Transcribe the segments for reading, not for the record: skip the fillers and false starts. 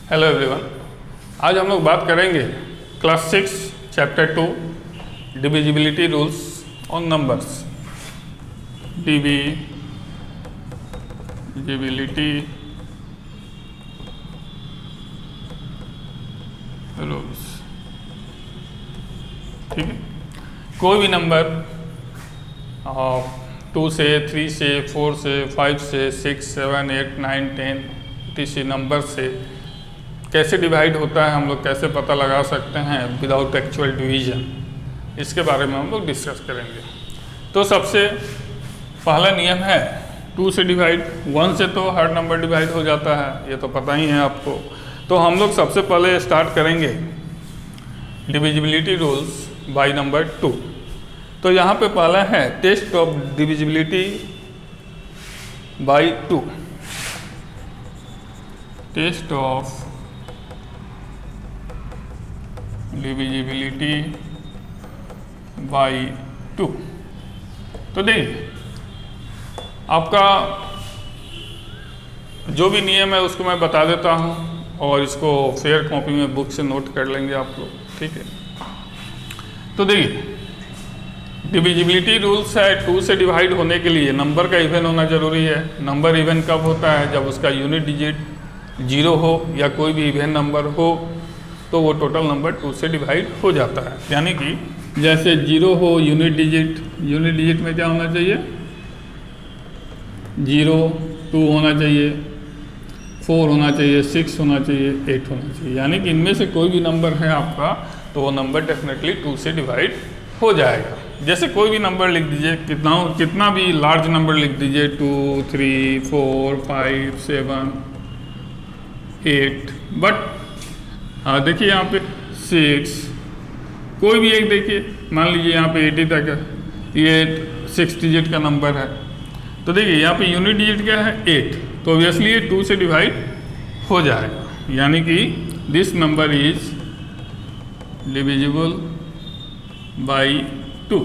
Hello everyone, आज हम लोग बात करेंगे class 6 chapter 2 divisibility rules on numbers. Divisibility rules. ठीक है, कोई भी नंबर 2 से 3 से 4 से 5 से 6 7 8 9 10 किसी नंबर से कैसे डिवाइड होता है, हम लोग कैसे पता लगा सकते हैं विदाउट एक्चुअल डिवीजन, इसके बारे में हम लोग डिस्कस करेंगे। तो सबसे पहला नियम है 2 से डिवाइड। 1 से तो हर नंबर डिवाइड हो जाता है, ये तो पता ही है आपको। तो हम लोग सबसे पहले स्टार्ट करेंगे डिविजिबिलिटी रूल्स बाय नंबर 2। तो यहाँ पे पहला है test of divisibility by 2। Test of divisibility by 2। तो देखिए, आपका जो भी नियम है उसको मैं बता देता हूँ और इसको फेयर कॉपी में बुक से नोट कर लेंगे आप लोग। ठीक है, तो देखिए डिविजिबिलिटी रूल्स है 2 से डिवाइड होने के लिए नंबर का इवन होना जरूरी है। नंबर इवन कब होता है? जब उसका यूनिट डिजिट 0 हो या कोई भी इवन नंबर हो, तो वो टोटल नंबर 2 से डिवाइड हो जाता है। यानी कि जैसे 0 हो यूनिट डिजिट में क्या होना चाहिए? 0, 2 होना चाहिए, 4 होना चाहिए, 6 होना चाहिए, 8 होना चाहिए। यानी कि इनमें से कोई भी नंबर है आपका, तो वो नंबर डेफिनेटली 2 से डिवाइड हो जाएगा। जैसे कोई भी नंबर लिख दीजिए, कितना भी लार्ज नंबर लिख दीजिए, 2 3 4 5 7 8, बट हाँ देखिए यहाँ पे 6, कोई भी एक देखिए, मान लीजिए यहाँ पे 80 तक है, ये 6 डिजिट का नंबर है। तो देखिए यहाँ पे यूनिट डिजिट क्या है? 8, तो ऑब्वियसली ये 2 से डिवाइड हो जाएगा। यानी कि this number is divisible by 2।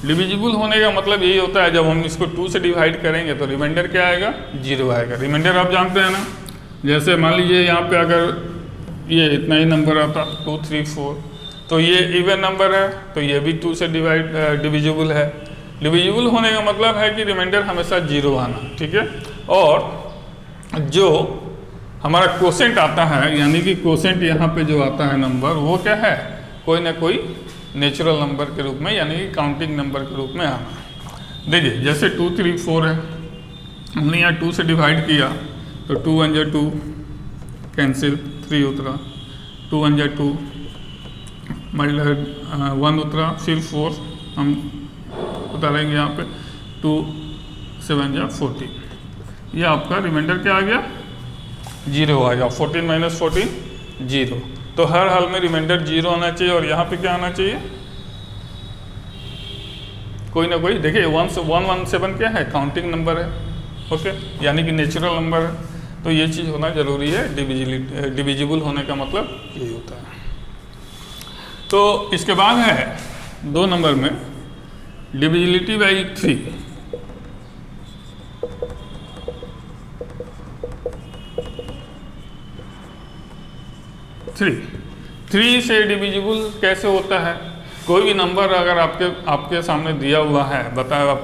Divisible होने का मतलब यही होता है, जब हम इसको 2 से डिवाइड करेंगे तो रिमाइंडर क्या आएगा? 0 आएगा। रिमाइंडर आप जानते हैं ना, जैसे मान लीजिए यहाँ पे अगर ये इतना ही नंबर आता 2 3 4, तो ये इवन नंबर है, तो ये भी 2 से डिविजिबल है। डिविजिबल होने का मतलब है कि रिमाइंडर हमेशा 0 आना। ठीक है, और जो हमारा कोसेंट आता है, यानी कि कोसेंट यहाँ पे जो आता है नंबर, वो क्या है? कोई ना कोई नेचुरल नंबर के रूप में, यानी कि काउंटिंग नंबर के रूप में आना। देखिए जैसे 2 3 4 है, हमने यहाँ 2 से डिवाइड किया तो 2 1 जा 2 कैंसिल, 3 उतरा, 2 1 जा 2 1 उतरा, फिर 4 हम उतारेंगे यहाँ पे, 2 7 जा 14। ये आपका रिमाइंडर क्या आ गया? 0 आ गया। 14 माइनस 14 0। तो हर हाल में रिमाइंडर 0 आना चाहिए। और यहाँ पे क्या आना चाहिए? कोई ना कोई। देखिए 117 क्या है? काउंटिंग नंबर है। ओके, यानी कि नेचुरल नंबर है। तो ये चीज़ होना जरूरी है। डिविजिबल होने का मतलब यही होता है। तो इसके बाद है 2 नंबर में डिविजिबिलिटी बाई 3। थ्री से डिविजिबल कैसे होता है? कोई भी नंबर अगर आपके सामने दिया हुआ है,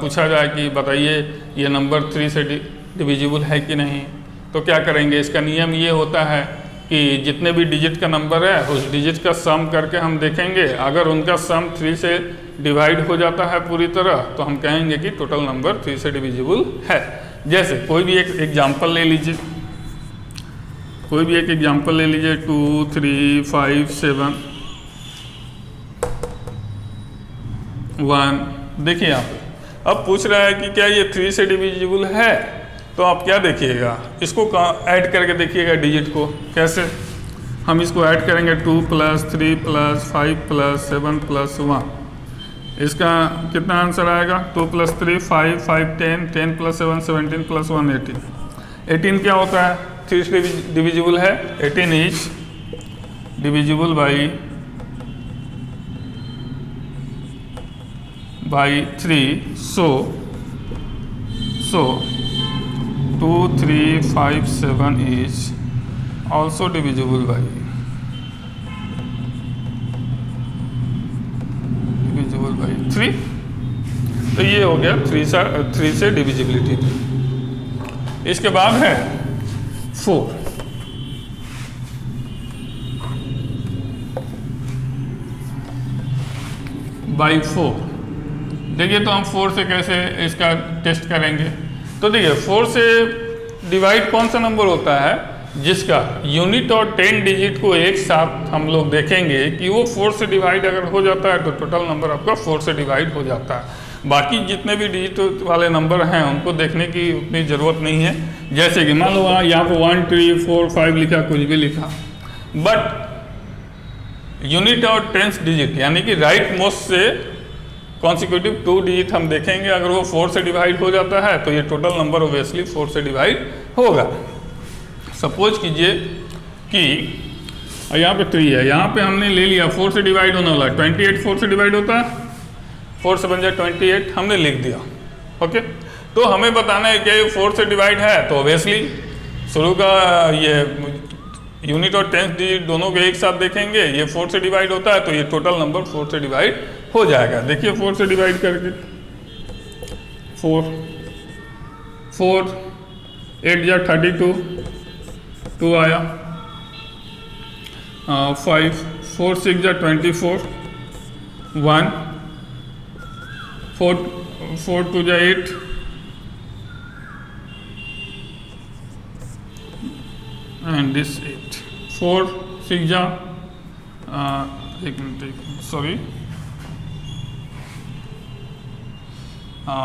पूछा जाए कि बताइए ये नंबर 3 से डिविजिबल है कि नहीं, तो क्या करेंगे? इसका नियम ये होता है कि जितने भी डिजिट का नंबर है उस डिजिट का सम करके हम देखेंगे। अगर उनका सम 3 से डिवाइड हो जाता है पूरी तरह, तो हम कहेंगे कि टोटल नंबर 3 से डिविजिबल है। जैसे कोई भी एक एग्जाम्पल ले लीजिए, 2 3 5 7 1। देखिए यहाँ पे अब पूछ रहा है कि क्या ये 3 से डिविजिबल है, तो आप क्या देखिएगा? इसको ऐड करके देखिएगा डिजिट को। कैसे हम इसको ऐड करेंगे? 2 + 3 + 5 + 7 + 1। इसका कितना आंसर आएगा? 2 + 3 5 5 10 10 + 7 17 + 1 18। 18 क्या होता है? 3 से डिविजिबल है। 18 is divisible by 3। So 2 3 5 7 is also divisible by divisible by 3। तो ये हो गया 3 से डिविजिबिलिटी। इसके बाद है 4 बाई 4। देखिए तो हम 4 से कैसे इसका टेस्ट करेंगे। तो देखिए 4 से डिवाइड कौन सा नंबर होता है जिसका यूनिट और 10 डिजिट को एक साथ हम लोग देखेंगे कि वो 4 से डिवाइड अगर हो जाता है तो टोटल नंबर आपका 4 से डिवाइड हो जाता है। बाकी जितने भी डिजिट वाले नंबर हैं उनको देखने की उतनी ज़रूरत नहीं है। जैसे कि मान लो यहाँ पर 1 3 4 5 लिखा, कुछ भी लिखा, बट यूनिट और 10th डिजिट यानी कि राइट मोस्ट से कॉन्सिक्यूटिव 2 डिजिट हम देखेंगे, अगर वो 4 से डिवाइड हो जाता है तो ये टोटल नंबर ओबियसली 4 से डिवाइड होगा। सपोज कीजिए कि यहाँ पे 3 है, यहाँ पे हमने ले लिया 4 से डिवाइड होने वाला 28 4 से डिवाइड होता है, 4 से बन जाए 28, हमने लिख दिया। ओके, तो हमें बताना है कि ये 4 से डिवाइड है तो ओबियसली शुरू का ये यूनिट और 10th डिजिट दोनों को एक साथ देखेंगे, ये 4 से डिवाइड होता है तो ये टोटल नंबर 4 से डिवाइड हो जाएगा। देखिए 4 से डिवाइड करके 4 8 जा 32 2 आया, 5 4 6 जा 24 1 4 2 जा 8 and this 8 4 6 जा एक मिनट सॉरी 4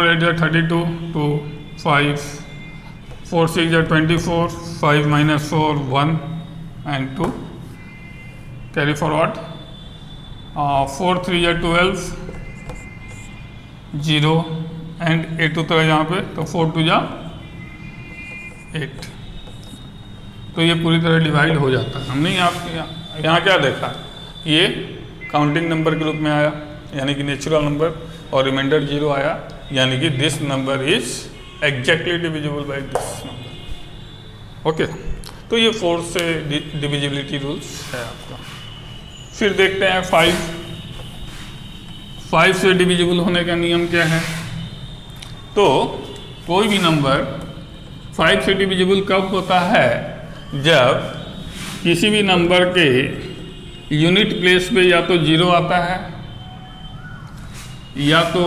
8 जा 32 2 5 4 6 जा 24 5 minus 4 1 and 2 carry forward, 4 3 जा 12 0 and 8 उतरा यहाँ पे तो 4 2 जा 8। तो ये पूरी तरह डिवाइड हो जाता है। हमने यहाँ क्या देखा, ये काउंटिंग नंबर के रूप में आया यानी कि नेचुरल नंबर, और रिमाइंडर 0 आया यानी कि this number is exactly divisible by this number. Okay, तो ये 4 से डिविजिबिलिटी रूल्स है आपका। फिर देखते हैं 5 से डिविजिबल होने का नियम क्या है। तो कोई भी नंबर 5 से डिविजिबल कब होता है, जब किसी भी नंबर के यूनिट प्लेस पे या तो 0 आता है या तो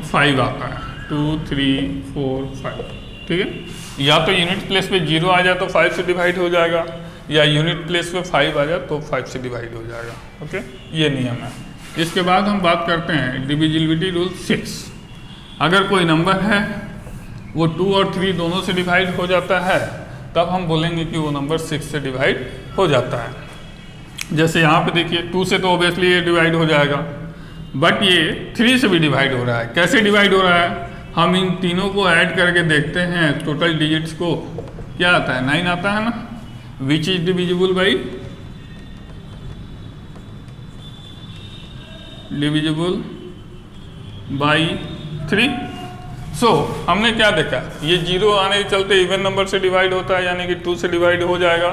5 आता है, 2 3 4 5, ठीक है। या तो यूनिट प्लेस पे 0 आ जाए तो 5 से डिवाइड हो जाएगा, या यूनिट प्लेस पे 5 आ जाए तो 5 से डिवाइड हो जाएगा। ओके, ये नियम है। इसके बाद हम बात करते हैं डिविजिबिलिटी रूल 6। अगर कोई नंबर है वो 2 और 3 दोनों से डिवाइड हो जाता है तब हम बोलेंगे कि वो नंबर 6 से डिवाइड हो जाता है। जैसे यहाँ पे देखिए 2 से तो ऑब्वियसली ये डिवाइड हो जाएगा, बट ये 3 से भी डिवाइड हो रहा है। कैसे डिवाइड हो रहा है, हम इन तीनों को ऐड करके देखते हैं टोटल डिजिट्स को, क्या आता है 9 आता है ना, विच इज डिविजिबल बाई 3। सो हमने क्या देखा, ये 0 आने के चलते इवन नंबर से डिवाइड होता है यानी कि 2 से डिवाइड हो जाएगा,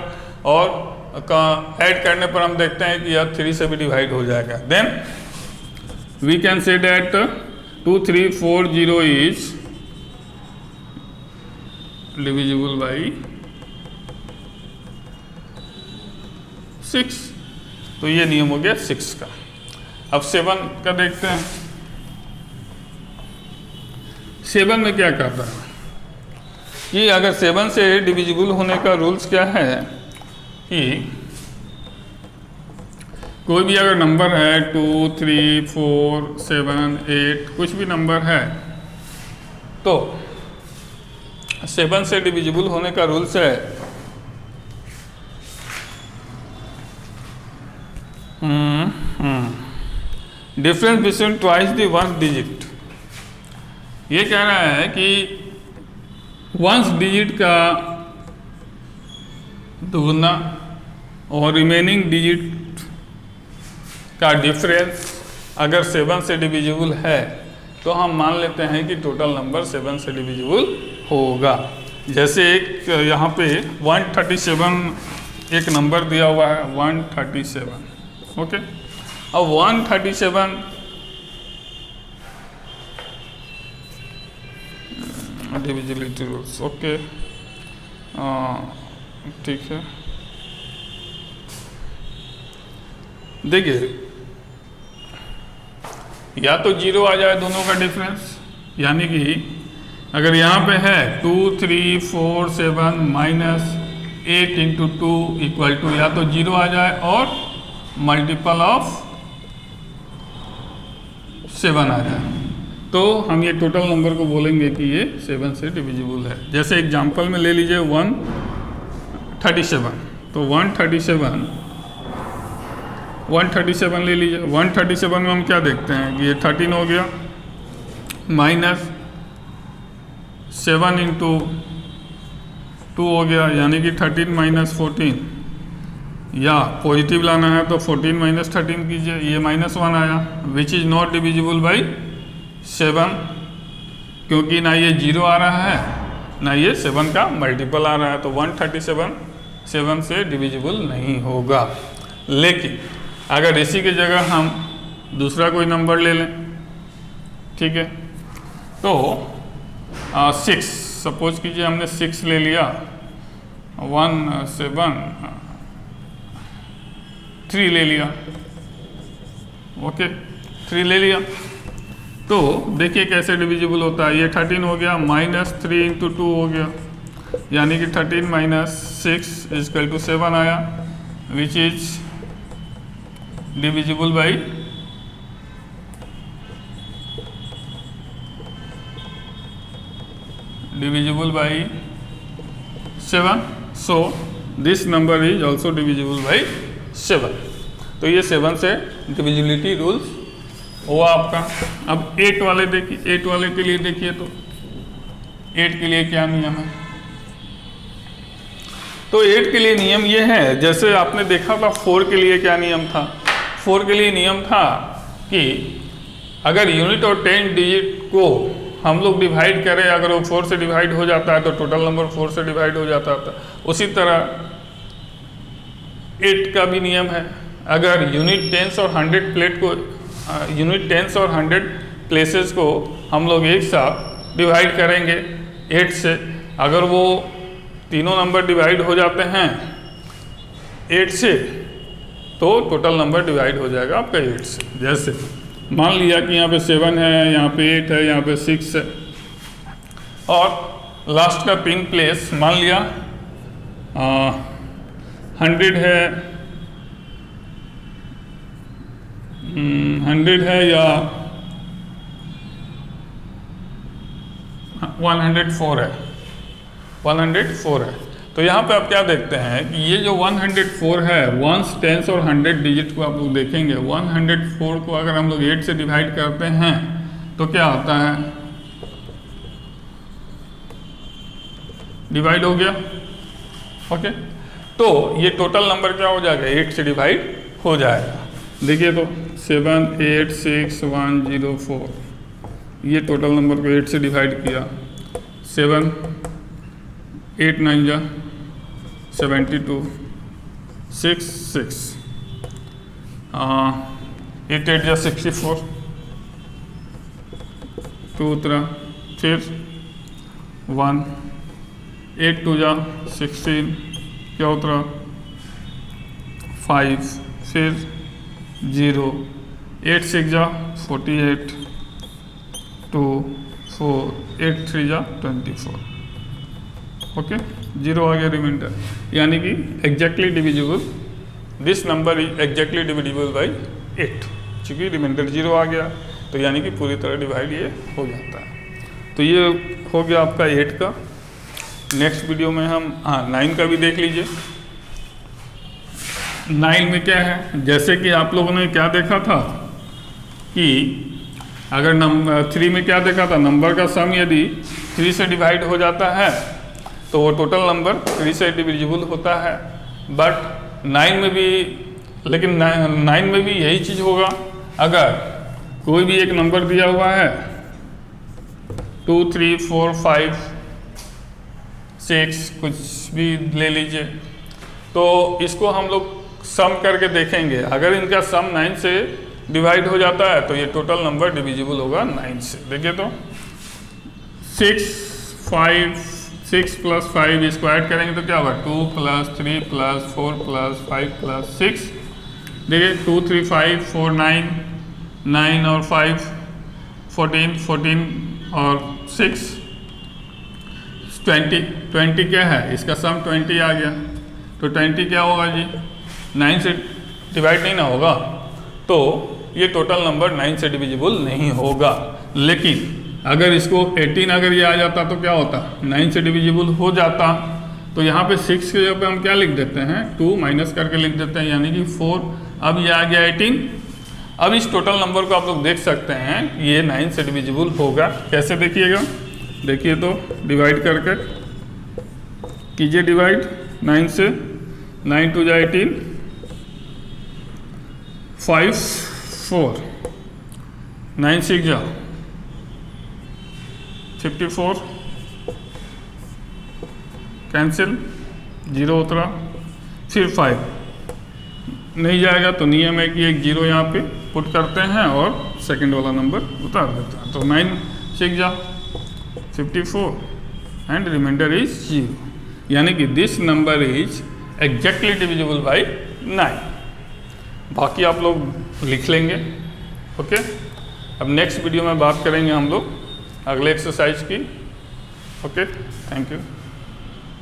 और ऐड करने पर हम देखते हैं कि यह 3 से भी डिवाइड हो जाएगा। Then we can say that 2 3 4 0 is divisible by 6। तो ये नियम हो गया 6 का। अब 7 का देखते हैं। 7 में क्या करता है कि अगर 7 से डिविजिबल होने का रूल्स क्या है कि कोई भी अगर नंबर है 2 3 4 7 8 कुछ भी नंबर है तो 7 से डिविजिबल होने का रूल्स है difference between twice the one digit. ये कह रहा है कि वंस डिजिट का दुगुना और रिमेनिंग डिजिट का डिफरेंस अगर 7 से डिविजिबल है तो हम मान लेते हैं कि टोटल नंबर 7 से डिविजिबल होगा। जैसे एक यहाँ पे 137 एक नंबर दिया हुआ है 137, ओके। अब 137 डिविजिबिलिटी रूल्स, ओके, ठीक है। देखिए या तो 0 आ जाए दोनों का डिफरेंस, यानी कि अगर यहाँ पे है 2 3 4 7 माइनस 8 इंटू 2 इक्वल टू, या तो 0 आ जाए और मल्टीपल ऑफ 7 आ जाए, तो हम ये टोटल नंबर को बोलेंगे कि ये 7 से डिविजिबल है। जैसे एग्जांपल में ले लीजिए 137, तो 137 ले लीजिए। 137 में हम क्या देखते हैं कि ये 13 हो गया, माइनस 7 इंटू 2 हो गया, यानी कि 13 माइनस 14, या पॉजिटिव लाना है तो 14 माइनस 13 कीजिए, ये -1 आया, which is not divisible by 7, क्योंकि ना ये 0 आ रहा है ना ये 7 का मल्टीपल आ रहा है, तो 137 7 से डिविजिबल नहीं होगा। लेकिन अगर इसी की जगह हम दूसरा कोई नंबर ले लें, ठीक है, तो 6 सपोज कीजिए हमने 6 ले लिया, 1 7 3 ले लिया, ओके, 3 ले लिया, तो देखिए कैसे डिविजिबल होता है। ये 13 हो गया, -3 इंटू 2 हो गया, यानी कि 13 माइनस 6 इजकल टू 7 आया, which is divisible by 7, so this number is also divisible by 7। तो ये 7 से डिविजिबिलिटी रूल्स हुआ आपका। अब 8 वाले देखिए, 8 वाले के लिए देखिए, तो 8 के लिए क्या नियम है। तो 8 के लिए नियम ये है, जैसे आपने देखा था 4 के लिए क्या नियम था। 4 के लिए नियम था कि अगर यूनिट और 10 डिजिट को हम लोग डिवाइड करें, अगर वो 4 से डिवाइड हो जाता है तो टोटल नंबर 4 से डिवाइड हो जाता था। उसी तरह 8 का भी नियम है, अगर यूनिट 10 और 100 प्लेट को यूनिट 10 और 100 प्लेसेस को हम लोग एक साथ डिवाइड करेंगे 8 से, अगर वो तीनों नंबर डिवाइड हो जाते हैं 8 से, तो टोटल नंबर डिवाइड हो जाएगा आपका 8 से। जैसे मान लिया कि यहाँ पे 7 है, यहाँ पे 8 है, यहाँ पे 6 है, और लास्ट का पिन प्लेस मान लिया 100 है, 100 है या 104 है, 104 है। तो यहाँ पे आप क्या देखते हैं कि ये जो 104 है, 1s 10s और 100 डिजिट को आप लोग देखेंगे, 104 को अगर हम लोग 8 से डिवाइड करते हैं तो क्या होता है, डिवाइड हो गया, ओके। तो ये टोटल नंबर क्या हो जाएगा, 8 से डिवाइड हो जाएगा। देखिए तो 7 8 6 1 0 4, ये टोटल नंबर को 8 से डिवाइड किया, 7 8 9 जा 72, 6 6 8 8 जा 64, 2 उतरा, फिर 1 8 2 जा 16, क्या उतरा 5, फिर 0 8 6 जा 48, 2 4 8 3 जा 24, ओके, 0 आ गया रिमाइंडर, यानी कि exactly divisible, this number is exactly divisible by 8, चूँकि रिमाइंडर 0 आ गया तो यानी कि पूरी तरह डिवाइड ये हो जाता है। तो ये हो गया आपका 8 का। नेक्स्ट वीडियो में हम 9 का भी देख लीजिए। 9 में क्या है, जैसे कि आप लोगों ने क्या देखा था कि अगर नंबर 3 में क्या देखा था, नंबर का सम यदि 3 से डिवाइड हो जाता है तो वो टोटल नंबर 3 से डिविजिबल होता है। बट 9 में भी, लेकिन 9 में भी यही चीज़ होगा, अगर कोई भी एक नंबर दिया हुआ है 2 3 4 5 6 कुछ भी ले लीजिए। तो इसको हम लोग सम करके देखेंगे, अगर इनका सम 9 से डिवाइड हो जाता है तो ये टोटल नंबर डिविजिबल होगा 9 से। देखिए तो 6 प्लस 5 स्क्वायर करेंगे तो क्या होगा 2 प्लस 3 प्लस 4 प्लस 5 प्लस 6। देखिए 2 3 5 4 9 9 और 5 14 14 और 6 20 क्या है, इसका सम 20 आ गया। तो 20 क्या होगा जी, 9 से डिवाइड नहीं ना होगा, तो ये टोटल नंबर 9 से डिविजिबल नहीं होगा। लेकिन अगर इसको 18 अगर ये आ जाता तो क्या होता, 9 से डिविजिबल हो जाता। तो यहाँ पे 6 के जगह पे हम क्या लिख देते हैं, 2 माइनस करके लिख देते हैं, यानी कि 4। अब ये आ गया 18। अब इस टोटल नंबर को आप लोग देख सकते हैं ये 9 से डिविजिबल होगा। कैसे देखिएगा, देखिए तो डिवाइड करके कीजिए, डिवाइड 9 से, 9 2 जा 18, 5 4, 9 6 जा 54, कैंसिल, 0 उतरा, फिर 5 नहीं जाएगा तो नियम है कि एक 0 यहाँ पे पुट करते हैं और सेकंड वाला नंबर उतार देते हैं। तो 9 6 जा 54 एंड रिमाइंडर इज 0, यानी कि this number is exactly divisible by 9। बाकी आप लोग लिख लेंगे। ओके, अब नेक्स्ट वीडियो में बात करेंगे हम लोग अगले एक्सरसाइज की। Okay, thank you.